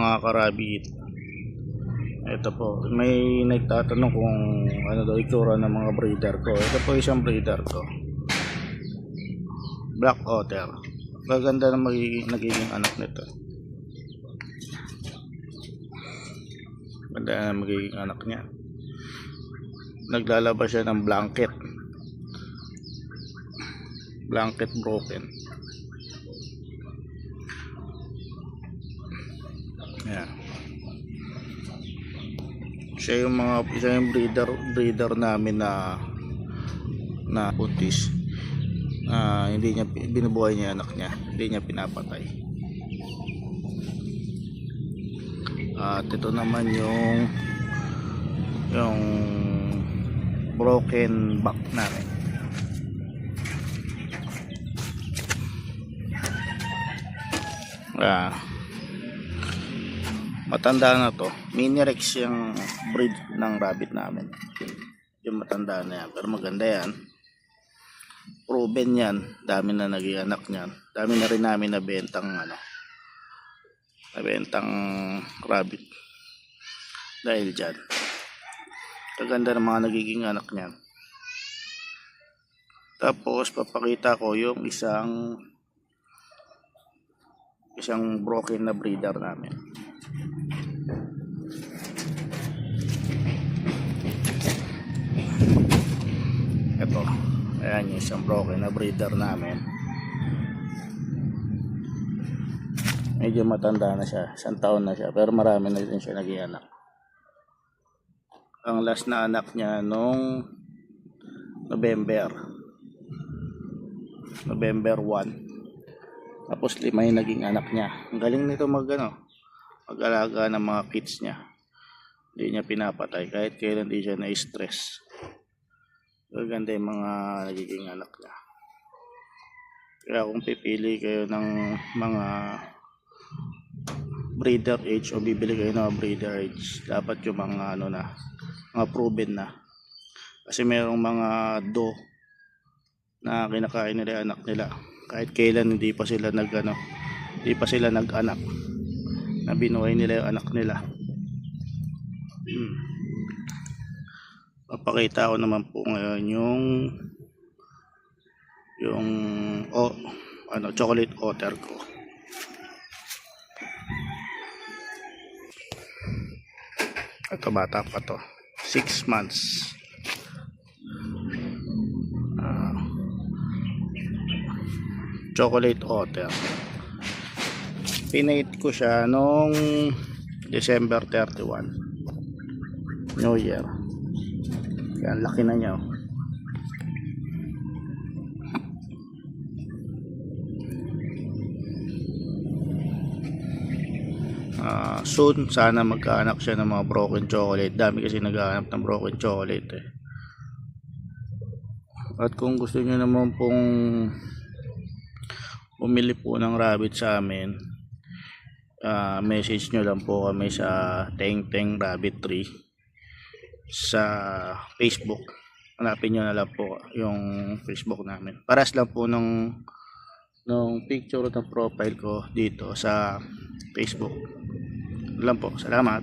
mga karabit. Ito po, may nagtatanong kung ano daw itsura ng mga breeder ko. Ito po isang breeder ko, Black Otter. Maganda na nagiging anak nito. Maganda na magiging anak niya. Naglalabas siya ng blanket broken. Ayan. Siya yung breeder namin na putis. Hindi niya binubuhay niya anak niya, hindi niya pinapatay. At ito naman yung broken back namin. Matanda na to. Mini Rex yung breed ng rabbit namin. Yung matanda na yan, pero maganda yan. Proven yan. Dami na naging anak niyan. Dami na rin namin nabentang rabbit dahil dyan. Kaganda ng mga nagiging anak niyan. Tapos papakita ko yung isang broken na breeder namin. Ito, ayan yung isang broken na breeder namin. Medyo matanda na siya, 1 taon na siya, pero marami na din siya naging anak. Ang last na anak niya nung November 1. Tapos 5 yung naging anak niya. Ang galing nito mag-alaga ng mga kids niya. Hindi niya pinapatay kahit kailan di siya na-stress. Maganda yung mga nagiging anak niya. Kaya kung pipili kayo ng mga breeder age o bibili kayo ng breeder age, dapat yung mga mga proven na. Kasi mayroong mga na kinakain nila yung anak nila kahit kailan hindi pa sila nag-anak, na binuhay nila yung anak nila. Papakita ko naman po ngayon yung chocolate otter ko. Ito, bata pa to, 6 months. Chocolate otter. Pinate ko siya nung December 31, New Year. Yan, laki na niya. Soon sana magkaanak siya ng mga broken chocolate. Dami kasi naghahanap ng broken chocolate At kung gusto niyo naman pong bumili po ng rabbit sa amin, message nyo lang po kami sa Teng Teng Rabbit Tree sa Facebook. Hanapin nyo na lang po yung Facebook namin. Paras lang po nung picture ng profile ko dito sa Facebook. Lang po. Salamat.